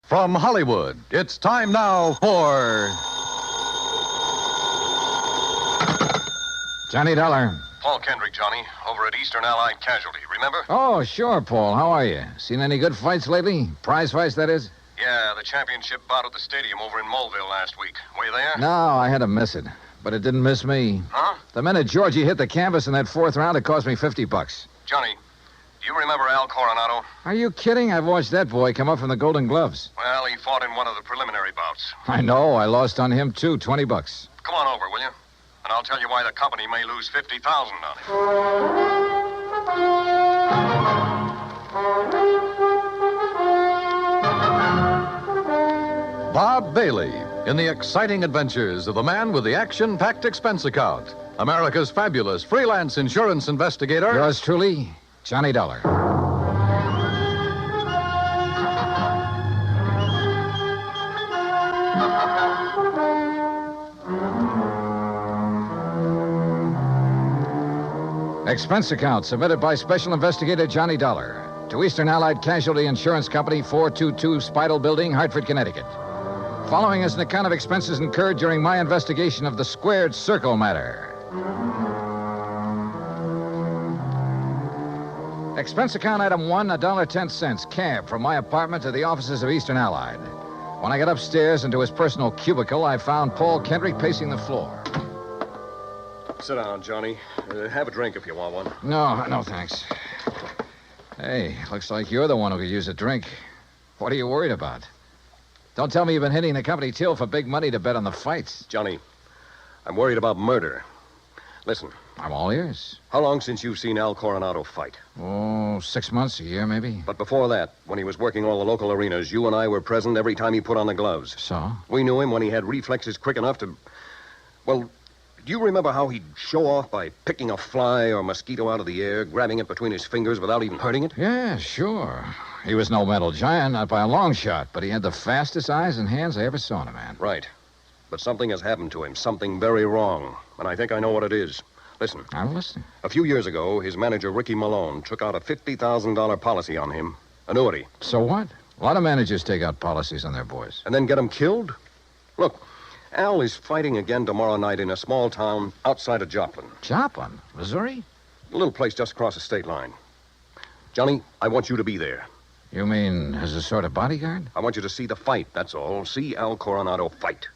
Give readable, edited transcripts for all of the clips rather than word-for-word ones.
From Hollywood, it's time now for... Johnny Dollar. Paul Kendrick, Johnny, over at Eastern Allied Casualty, remember? Oh, sure, Paul. How are you? Seen any good fights lately? Prize fights, that is? Yeah, the championship bout at the stadium over in Mulville last week. Were you there? No, I had to miss it. But it didn't miss me. Huh? The minute Georgie hit the canvas in that fourth round, it cost me $50. Johnny, do you remember Al Coronado? Are you kidding? I've watched that boy come up from the Golden Gloves. Well, he fought in one of the preliminary bouts. I know. I lost on him, too. $20. Come on over, will you? And I'll tell you why the company may lose $50,000 on it. Bob Bailey in the exciting adventures of the man with the action-packed expense account. America's fabulous freelance insurance investigator. Yours truly, Johnny Dollar. Expense account submitted by Special Investigator Johnny Dollar to Eastern Allied Casualty Insurance Company, 422 Spidal Building, Hartford, Connecticut. Following is an account of expenses incurred during my investigation of the Squared Circle matter. Expense account item 1, $1.10, cab from my apartment to the offices of Eastern Allied. When I got upstairs into his personal cubicle, I found Paul Kendrick pacing the floor. Sit down, Johnny. Have a drink if you want one. No, thanks. Hey, looks like you're the one who could use a drink. What are you worried about? Don't tell me you've been hitting the company till for big money to bet on the fights. Johnny, I'm worried about murder. Listen. I'm all ears. How long since you've seen Al Coronado fight? Oh, 6 months, a year, maybe. But before that, when he was working all the local arenas, you and I were present every time he put on the gloves. So? We knew him when he had reflexes quick enough to... Well, do you remember how he'd show off by picking a fly or mosquito out of the air, grabbing it between his fingers without even hurting it? Yeah, sure. He was no mental giant, not by a long shot, but he had the fastest eyes and hands I ever saw in a man. Right. But something has happened to him, something very wrong, and I think I know what it is. Listen. I'm listening. A few years ago, his manager, Ricky Malone, took out a $50,000 policy on him. Annuity. So what? A lot of managers take out policies on their boys. And then get him killed? Look, Al is fighting again tomorrow night in a small town outside of Joplin. Joplin? Missouri? A little place just across the state line. Johnny, I want you to be there. You mean as a sort of bodyguard? I want you to see the fight, that's all. See Al Coronado fight.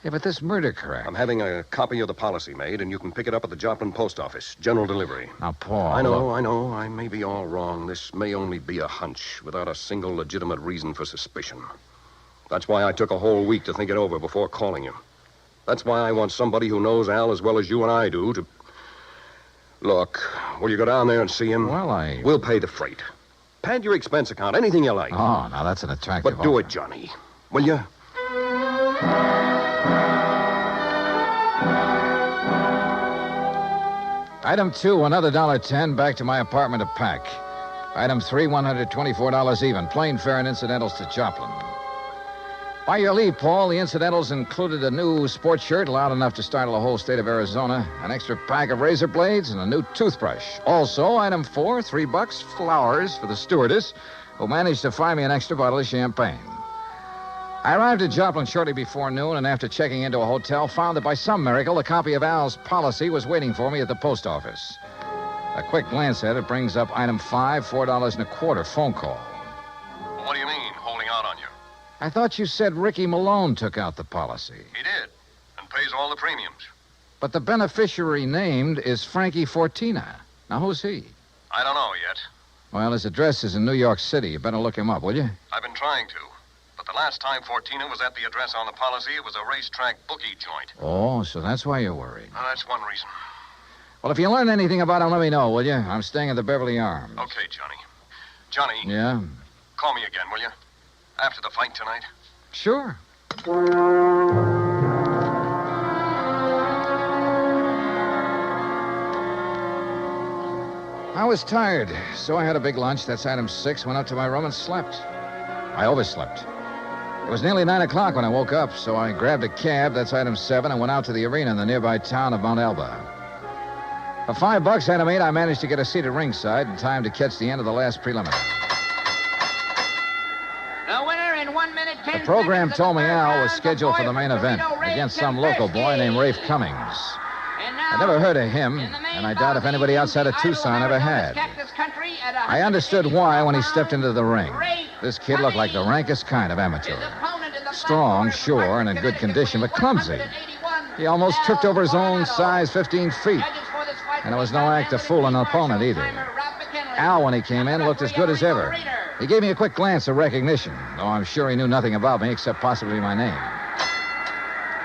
Yeah, but this murder crack. I'm having a copy of the policy made, and you can pick it up at the Joplin post office. General delivery. Now, Paul... I know. I may be all wrong. This may only be a hunch, without a single legitimate reason for suspicion. That's why I took a whole week to think it over before calling you. That's why I want somebody who knows Al as well as you and I do to... Look, will you go down there and see him? Well, We'll pay the freight. Pad your expense account, anything you like. Oh, now that's an attractive But do offer. it, Johnny. Will you? Item 2, another $1.10, back to my apartment to pack. Item 3, $124 even. Plane fare and incidentals to Joplin. By your leave, Paul, the incidentals included a new sports shirt loud enough to startle the whole state of Arizona, an extra pack of razor blades, and a new toothbrush. Also, item 4, $3, flowers for the stewardess, who managed to find me an extra bottle of champagne. I arrived at Joplin shortly before noon, and after checking into a hotel, found that by some miracle, a copy of Al's policy was waiting for me at the post office. A quick glance at it brings up item 5, $4.25 phone call. What do you mean, holding out on you? I thought you said Ricky Malone took out the policy. He did, and pays all the premiums. But the beneficiary named is Frankie Fortina. Now, who's he? I don't know yet. Well, his address is in New York City. You better look him up, will you? I've been trying to. But the last time Fortina was at the address on the policy, it was a racetrack bookie joint. Oh, so that's why you're worried. That's one reason. Well, if you learn anything about him, let me know, will you? I'm staying at the Beverly Arms. Okay, Johnny. Johnny. Yeah? Call me again, will you? After the fight tonight. Sure. I was tired, so I had a big lunch. That's item 6. Went up to my room and slept. I overslept. It was nearly 9 o'clock when I woke up, so I grabbed a cab. That's item 7, and went out to the arena in the nearby town of Mount Elba. For $5, item 8, I managed to get a seat at ringside in time to catch the end of the last preliminary. The winner in 1 minute, 10 The program seconds told me of the Al third was round. scheduled The for the boy main from event Torino, Ray against some local boy Kempeski. named Rafe Cummings. And now, I never heard of him, in the main and I doubt if bout, anybody the outside of idol Tucson ever Arizona's had. Cactus Country at I understood why when he stepped into the ring. 180 This kid looked like the rankest kind of amateur. His opponent in the Strong, fight sure, and in good condition, but clumsy. He almost tripped over his own size 15 feet. And it was no act to fool an opponent either. Al, when he came in, looked as good as ever. He gave me a quick glance of recognition, though I'm sure he knew nothing about me except possibly my name.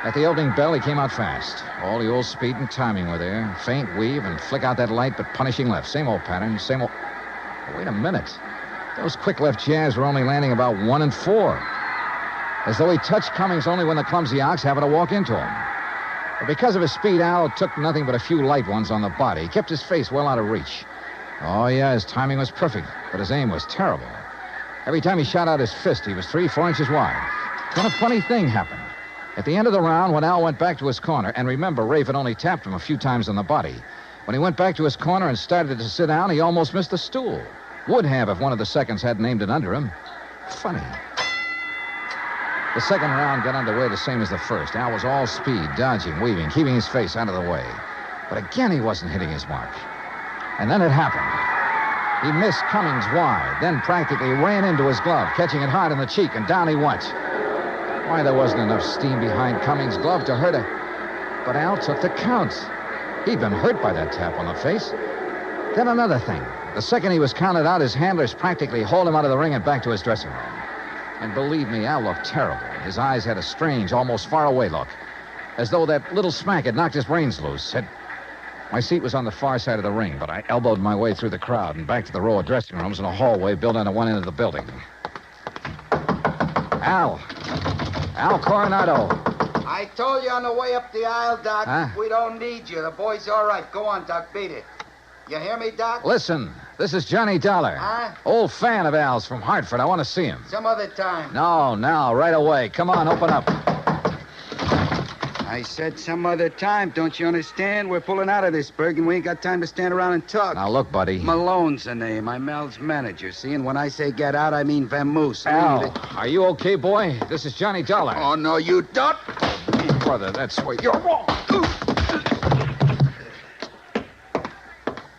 At the opening bell, he came out fast. All the old speed and timing were there. Faint weave and flick out that light, but punishing left. Same old pattern, same old... Oh, wait a minute. Those quick left jabs were only landing about 1 and 4. As though he touched Cummings only when the clumsy ox happened to walk into him. But because of his speed, Al took nothing but a few light ones on the body. He kept his face well out of reach. Oh, yeah, his timing was perfect, but his aim was terrible. Every time he shot out his fist, he was 3-4 inches wide. Then a funny thing happened. At the end of the round, when Al went back to his corner, and remember, Rafe had only tapped him a few times on the body. When he went back to his corner and started to sit down, he almost missed the stool. Would have if one of the seconds hadn't aimed it under him. Funny. The second round got underway the same as the first. Al was all speed, dodging, weaving, keeping his face out of the way. But again, he wasn't hitting his mark. And then it happened. He missed Cummings wide, then practically ran into his glove, catching it hard in the cheek, and down he went. Why, there wasn't enough steam behind Cummings' glove to hurt him. But Al took the count. He'd been hurt by that tap on the face. Then another thing. The second he was counted out, his handlers practically hauled him out of the ring and back to his dressing room. And believe me, Al looked terrible. His eyes had a strange, almost far-away look. As though that little smack had knocked his brains loose. My seat was on the far side of the ring, but I elbowed my way through the crowd and back to the row of dressing rooms in a hallway built on one end of the building. Al Coronado. I told you on the way up the aisle, Doc. Huh? We don't need you. The boy's all right. Go on, Doc. Beat it. You hear me, Doc? Listen, this is Johnny Dollar. Huh? Old fan of Al's from Hartford. I want to see him. Some other time. No, now, right away. Come on, open up. I said some other time. Don't you understand? We're pulling out of this, Berg, and we ain't got time to stand around and talk. Now, look, buddy. Malone's the name. I'm Al's manager. See, and when I say get out, I mean vamoose. Al, are you okay, boy? This is Johnny Dollar. Oh, no, you don't. Brother, that's what you're wrong.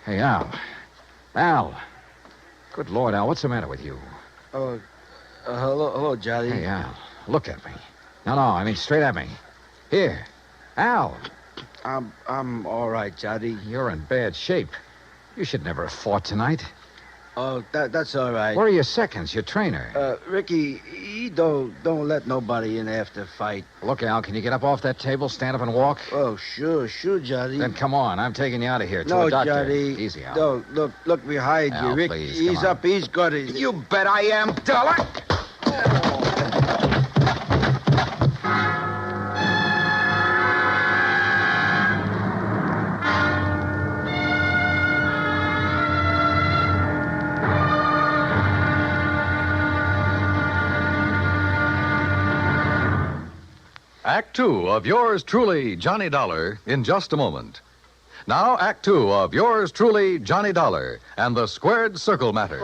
Hey, Al. Al. Good Lord, Al, what's the matter with you? Hello, Johnny. Hey, Al, look at me. No, I mean straight at me. Here. Al. I'm all right, Johnny. You're in bad shape. You should never have fought tonight. Oh, that's all right. Where are your seconds, your trainer? Ricky, he don't let nobody in after fight. Look, Al, can you get up off that table, stand up and walk? Oh, sure, Johnny. Then come on. I'm taking you out of here to No, a doctor. Johnny. Easy, Al. No, look behind Al, you, Rick. please, He's come on. up. He's good. You bet I am, Dollar. Act Two of yours truly, Johnny Dollar, in just a moment. Now, Act Two of yours truly, Johnny Dollar, and the Squared Circle Matter.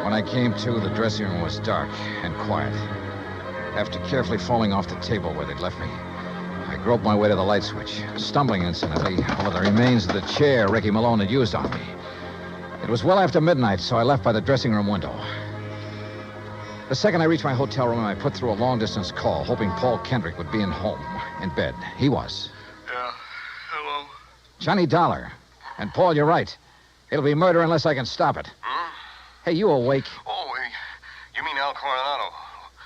When I came to, the dressing room was dark and quiet. After carefully falling off the table where they'd left me, I groped my way to the light switch, stumbling incidentally over the remains of the chair Ricky Malone had used on me. It was well after midnight, so I left by the dressing room window. The second I reached my hotel room, I put through a long-distance call, hoping Paul Kendrick would be in bed. He was. Yeah. Hello? Johnny Dollar. And, Paul, you're right. It'll be murder unless I can stop it. Huh? Hey, you awake? Oh, you mean Al Coronado.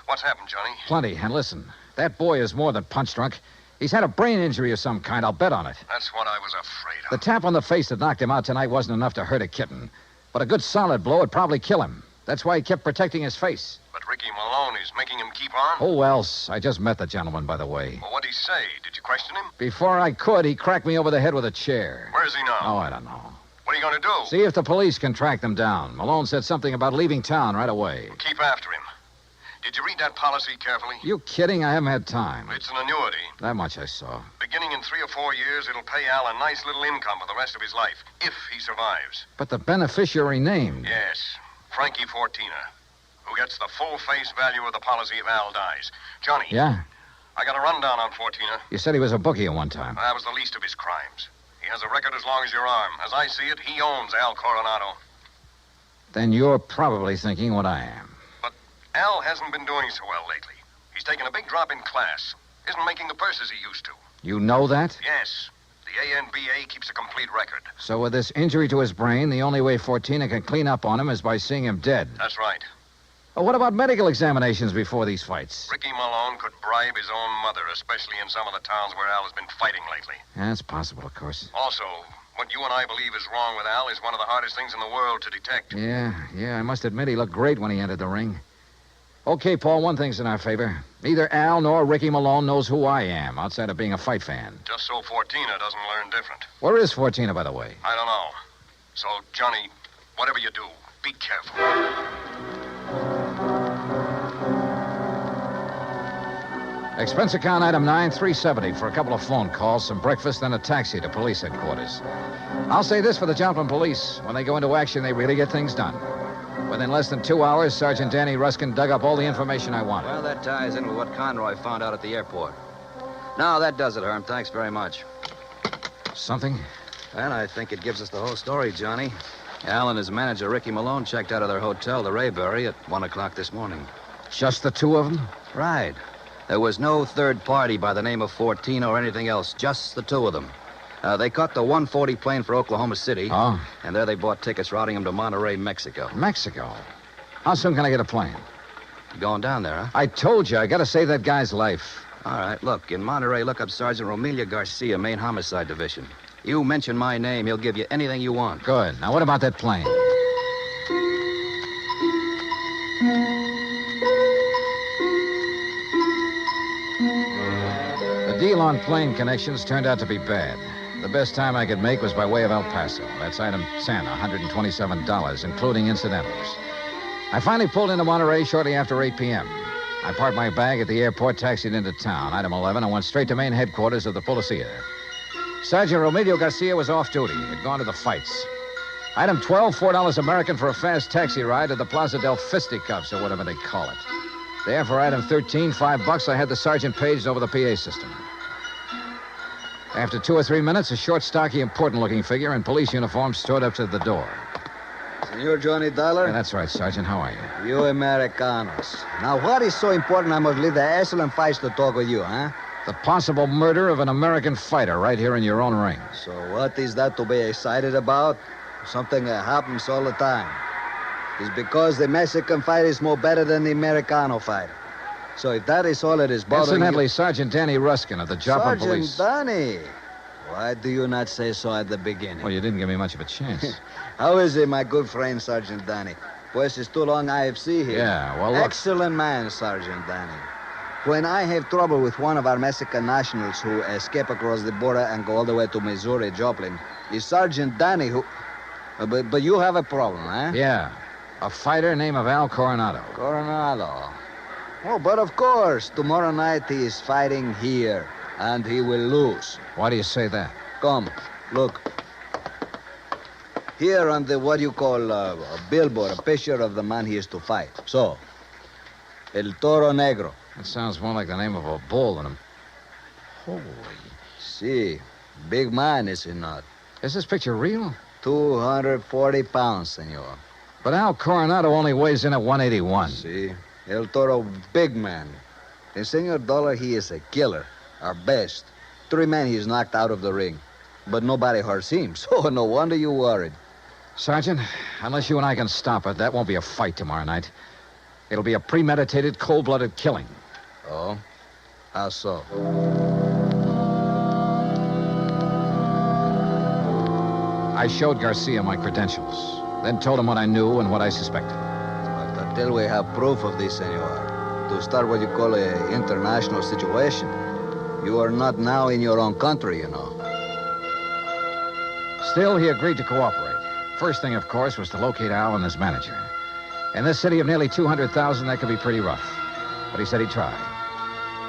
What's happened, Johnny? Plenty. And listen, that boy is more than punch-drunk. He's had a brain injury of some kind. I'll bet on it. That's what I was afraid The of. tap on the face that knocked him out tonight wasn't enough to hurt a kitten. But a good solid blow would probably kill him. That's why he kept protecting his face. But Ricky Malone is making him keep on? Oh, else. I just met the gentleman, by the way. Well, what'd he say? Did you question him? Before I could, he cracked me over the head with a chair. Where is he now? Oh, I don't know. What are you going to do? See if the police can track them down. Malone said something about leaving town right away. Keep after him. Did you read that policy carefully? You kidding? I haven't had time. It's an annuity. That much I saw. Beginning in 3 or 4 years, it'll pay Al a nice little income for the rest of his life, if he survives. But the beneficiary named. Yes, Frankie Fortina, who gets the full face value of the policy if Al dies. Johnny. Yeah? I got a rundown on Fortina. You said he was a bookie at one time. That was the least of his crimes. He has a record as long as your arm. As I see it, he owns Al Coronado. Then you're probably thinking what I am. But Al hasn't been doing so well lately. He's taken a big drop in class. Isn't making the purses he used to. You know that? Yes. The ANBA keeps a complete record. So with this injury to his brain, the only way Fortina can clean up on him is by seeing him dead. That's right. Well, what about medical examinations before these fights? Ricky Malone could bribe his own mother, especially in some of the towns where Al has been fighting lately. That's possible, of course. Also, what you and I believe is wrong with Al is one of the hardest things in the world to detect. Yeah, I must admit he looked great when he entered the ring. Okay, Paul, one thing's in our favor. Neither Al nor Ricky Malone knows who I am, outside of being a fight fan. Just so Fortina doesn't learn different. Where is Fortina, by the way? I don't know. So, Johnny, whatever you do, be careful. Expense account item 9, $370 for a couple of phone calls, some breakfast, and a taxi to police headquarters. I'll say this for the Joplin police. When they go into action, they really get things done. Within less than 2 hours, Sergeant Danny Ruskin dug up all the information I wanted. Well, that ties in with what Conroy found out at the airport. No, that does it, Herm. Thanks very much. Something? And I think it gives us the whole story, Johnny. Al and his manager, Ricky Malone, checked out of their hotel, the Rayberry, at 1 o'clock this morning. Just the two of them? Right. There was no third party by the name of Fortina or anything else, just the two of them. They caught the 140 plane for Oklahoma City. Oh? And there they bought tickets routing them to Monterey, Mexico. Mexico? How soon can I get a plane? You going down there, huh? I told you, I gotta save that guy's life. All right, look, in Monterey, look up Sergeant Romelia Garcia, Main Homicide Division. You mention my name, he'll give you anything you want. Good. Now, what about that plane? The deal on plane connections turned out to be bad. The best time I could make was by way of El Paso. That's item 10, $127, including incidentals. I finally pulled into Monterey shortly after 8 p.m. I parked my bag at the airport, taxied into town. Item 11, and went straight to main headquarters of the Policia. Sergeant Romelio Garcia was off duty. Had gone to the fights. Item 12, $4 American for a fast taxi ride to the Plaza del Fisticuffs, or whatever they call it. There, for item 13, $5, I had the sergeant paged over the PA system. After 2 or 3 minutes, a short, stocky, important-looking figure in police uniform strode up to the door. Senor Johnny Dollar? Yeah, that's right, Sergeant. How are you? You Americanos. Now, what is so important I must leave the excellent fights to talk with you, huh? The possible murder of an American fighter right here in your own ring. So what is that to be excited about? Something that happens all the time. It's because the Mexican fight is more better than the Americano fight. So if that is all that is bothering Incidentally, you... Sergeant Danny Ruskin of the Joplin Police. Sergeant Danny. Why do you not say so at the beginning? Well, you didn't give me much of a chance. How is it, my good friend, Sergeant Danny? Pues it's too long IFC here. Yeah, well, look. Excellent man, Sergeant Danny. When I have trouble with one of our Mexican nationals who escape across the border and go all the way to Missouri, Joplin, it's Sergeant Danny who... But you have a problem, huh? Yeah. A fighter named Al Coronado. Coronado. Oh, but of course, tomorrow night he is fighting here, and he will lose. Why do you say that? Come, look. Here on the, what you call, a billboard, a picture of the man he is to fight. So, El Toro Negro. That sounds more like the name of a bull than a... Holy... See, big man, is he not? Is this picture real? 240 pounds, senor. But Al Coronado only weighs in at 181. See, El Toro, big man. And Senor Dollar, he is a killer. Our best. 3 men he's knocked out of the ring. But nobody hurts him, so no wonder you're worried. Sergeant, unless you and I can stop it, that won't be a fight tomorrow night. It'll be a premeditated, cold-blooded killing. Oh? How so? I showed Garcia my credentials, then told him what I knew and what I suspected. But until we have proof of this, senor, to start what you call an international situation, you are not now in your own country, you know. Still, he agreed to cooperate. First thing, of course, was to locate Al and his manager. In this city of nearly 200,000, that could be pretty rough. but he said he'd try.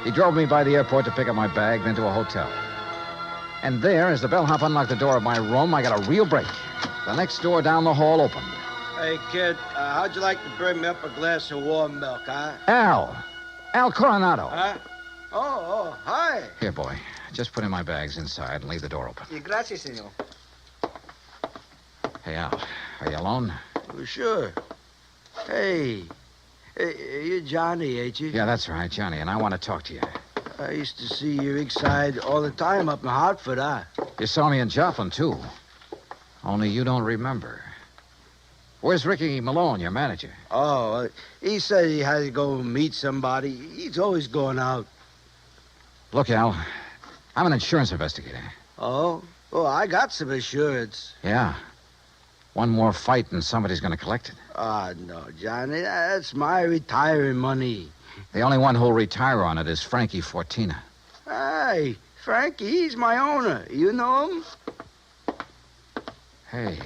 He drove me by the airport to pick up my bag, then to a hotel. And there, as the bellhop unlocked the door of my room, I got a real break. The next door down the hall opened. Hey, kid, how'd you like to bring me up a glass of warm milk, huh? Al Coronado. Huh? Oh, hi. Here, boy. Just put in my bags inside and leave the door open. Gracias, senor. Hey, Al, are you alone? Oh, sure. Hey, you're Johnny, ain't you? Yeah, that's right, Johnny, and I want to talk to you. I used to see your rig side all the time up in Hartford, huh? You saw me in Joplin, too. Only you don't remember. Where's Ricky Malone, your manager? Oh, he said he had to go meet somebody. He's always going out. Look, Al, I'm an insurance investigator. Oh? Oh, I got some insurance. Yeah. One more fight and somebody's going to collect it. Ah, no, Johnny, that's my retiring money. The only one who'll retire on it is Frankie Fortina. Hey, Frankie, he's my owner. You know him? Hey,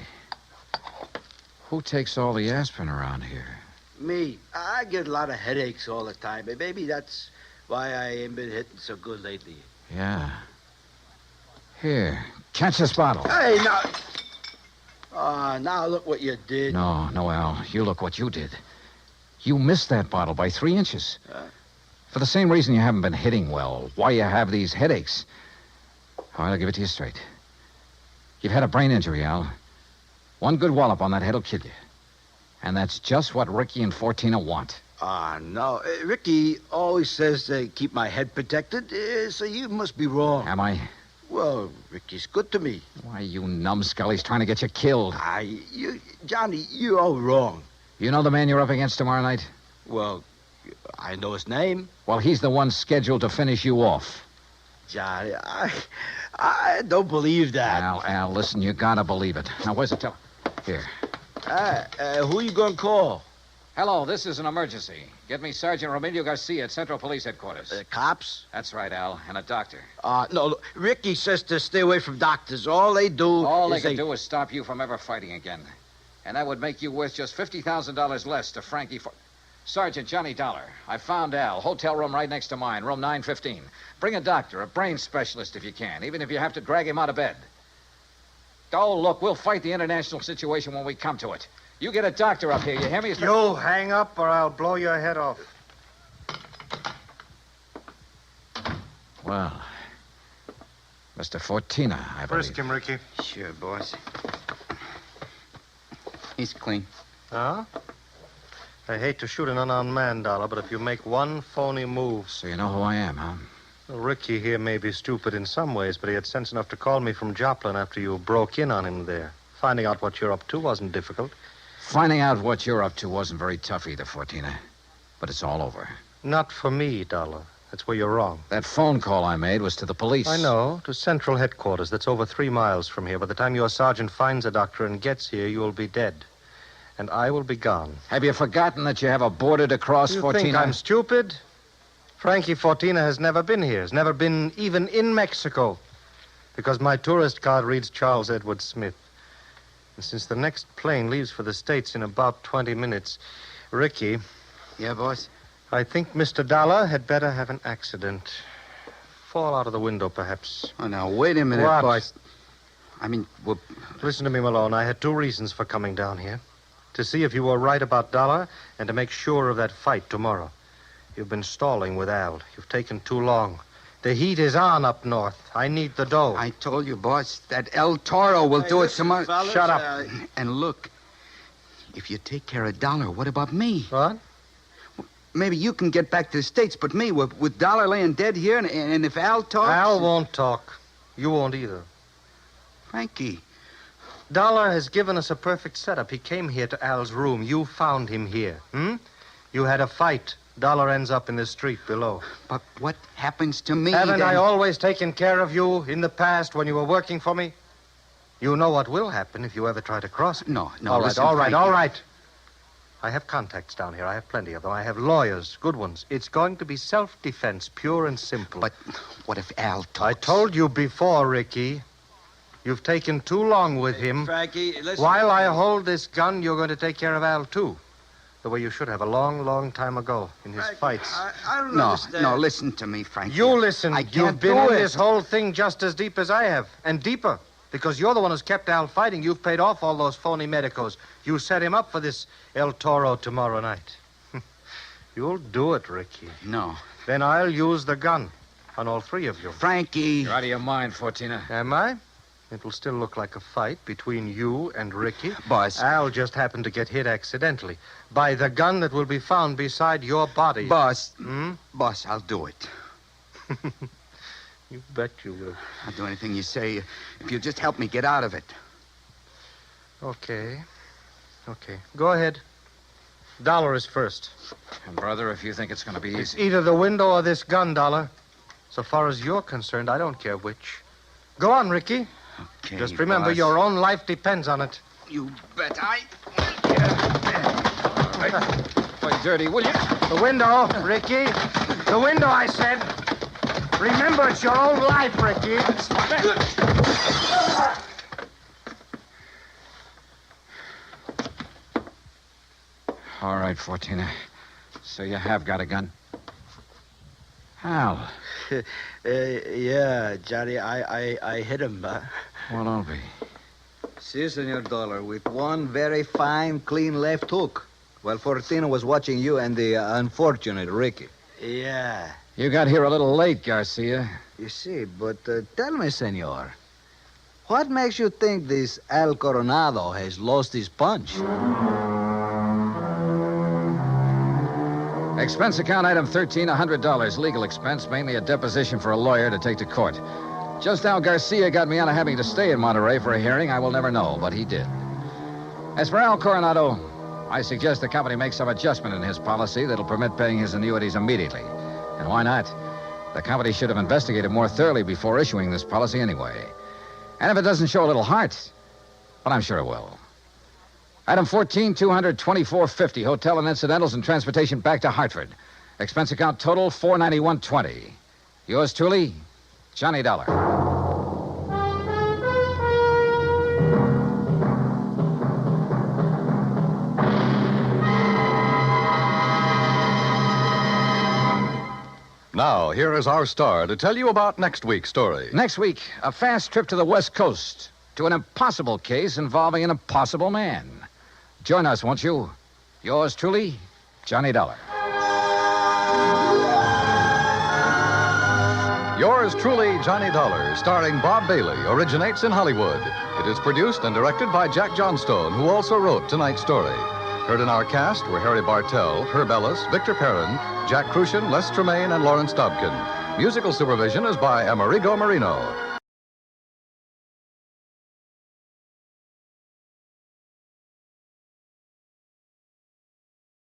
who takes all the aspirin around here? Me. I get a lot of headaches all the time. Maybe that's why I ain't been hitting so good lately. Yeah. Here, catch this bottle. Hey, now... now look what you did. No, Al, you look what you did. You missed that bottle by 3 inches. For the same reason you haven't been hitting well, why you have these headaches. All right, I'll give it to you straight. You've had a brain injury, Al. One good wallop on that head will kill you. And that's just what Ricky and Fortina want. No. Ricky always says to keep my head protected, so you must be wrong. Am I? Well, Ricky's good to me. Why, you numbskull, he's trying to get you killed. Johnny, you're all wrong. You know the man you're up against tomorrow night? Well, I know his name. Well, he's the one scheduled to finish you off. Johnny, I don't believe that. Al, listen, you gotta believe it. Now, where's the tele... Here. Who you gonna call? Hello, this is an emergency. Get me Sergeant Romilio Garcia at Central Police Headquarters. Cops? That's right, Al, and a doctor. No, look, Ricky says to stay away from doctors. All they do do is stop you from ever fighting again. And that would make you worth just $50,000 less to Frankie Sergeant Johnny Dollar. I found Al. Hotel room right next to mine, room 915. Bring a doctor, a brain specialist if you can, even if you have to drag him out of bed. Oh, look, we'll fight the international situation when we come to it. You get a doctor up here, you hear me? You hang up or I'll blow your head off. Well, Mr. Fortina, I believe. Frisk him, Ricky. Sure, boss. He's clean. Huh? I hate to shoot an unarmed man, Dollar, but if you make one phony move... So you know who I am, huh? Well, Ricky here may be stupid in some ways, but he had sense enough to call me from Joplin after you broke in on him there. Finding out what you're up to wasn't difficult. Finding out what you're up to wasn't very tough either, Fortina. But it's all over. Not for me, Dollar. That's where you're wrong. That phone call I made was to the police. I know, to Central Headquarters. That's over 3 miles from here. By the time your sergeant finds a doctor and gets here, you'll be dead. And I will be gone. Have you forgotten that you have a border to cross, You Fortina? think I'm stupid? Frankie Fortina has never been here. Has never been even in Mexico. Because my tourist card reads Charles Edward Smith. And since the next plane leaves for the States in about 20 minutes, Ricky... Yeah, boss? I think Mr. Dollar had better have an accident. Fall out of the window, perhaps. Oh, now, wait a minute, What? boss. I mean, well... Listen to me, Malone. I had 2 reasons for coming down here. To see if you were right about Dollar and to make sure of that fight tomorrow. You've been stalling with Al. You've taken too long. The heat is on up north. I need the dough. I told you, boss, that El Toro will do it tomorrow. Fellas, Shut up. And look, if you take care of Dollar, what about me? What? Maybe you can get back to the States, but me, with Dollar laying dead here, and if Al talks... Al won't talk. You won't either. Frankie. Dollar has given us a perfect setup. He came here to Al's room. You found him here. You had a fight. Dollar ends up in the street below. But what happens to me? Haven't then? I always taken care of you in the past when you were working for me? You know what will happen if you ever try to cross me. No, All right, listen, all right, Frankie. all right. I have contacts down here. I have plenty of them. I have lawyers, good ones. It's going to be self-defense, pure and simple. But what if Al talks? I told you before, Ricky. You've taken too long with him. Frankie, listen... While I hold this gun, you're going to take care of Al, too. The way you should have a long, long time ago in his fights. I don't No, understand. no, listen to me, Frankie. You listen. I You've can't been do in it. this whole thing just as deep as I have, and deeper. Because you're the one who's kept Al fighting. You've paid off all those phony medicos. You set him up for this El Toro tomorrow night. You'll do it, Ricky. No. Then I'll use the gun on all three of you. Frankie. You're out of your mind, Fortina. Am I? It'll still look like a fight between you and Ricky. Boss. Al just happened to get hit accidentally by the gun that will be found beside your body. Boss. Hmm? Boss, I'll do it. You bet you will. I'll do anything you say if you just help me get out of it. Okay. Okay. Go ahead. Dollar is first. And, brother, if you think it's going to be It's easy. either the window or this gun, Dollar. So far as you're concerned, I don't care which. Go on, Ricky. Okay, Just remember, boss. your own life depends on it. You bet I... Play dirty, will you? The window, Ricky. The window, I said. Remember, it's your own life, Ricky. All right, Fortina. So you have got a gun? Al. Yeah, Johnny, I hit him. Well, I'll be. Si, Senor Dollar, with one very fine, clean left hook. While Fortino was watching you and the unfortunate Ricky. Yeah. You got here a little late, Garcia. You see, but tell me, Senor, what makes you think this Al Coronado has lost his punch? Expense account item 13, $100. Legal expense, mainly a deposition for a lawyer to take to court. Just how Garcia got me out of having to stay in Monterey for a hearing, I will never know, but he did. As for Al Coronado, I suggest the company make some adjustment in his policy that'll permit paying his annuities immediately. And why not? The company should have investigated more thoroughly before issuing this policy anyway. And if it doesn't show a little heart, well, I'm sure it will. Item 14, $224.50, hotel and incidentals and transportation back to Hartford. Expense account total, $491.20. Yours truly, Johnny Dollar. Now, here is our star to tell you about next week's story. Next week, a fast trip to the West Coast to an impossible case involving an impossible man. Join us, won't you? Yours truly, Johnny Dollar. Yours truly, Johnny Dollar, starring Bob Bailey, originates in Hollywood. It is produced and directed by Jack Johnstone, who also wrote tonight's story. Heard in our cast were Harry Bartell, Herb Ellis, Victor Perrin, Jack Crucian, Les Tremaine, and Lawrence Dobkin. Musical supervision is by Amerigo Marino.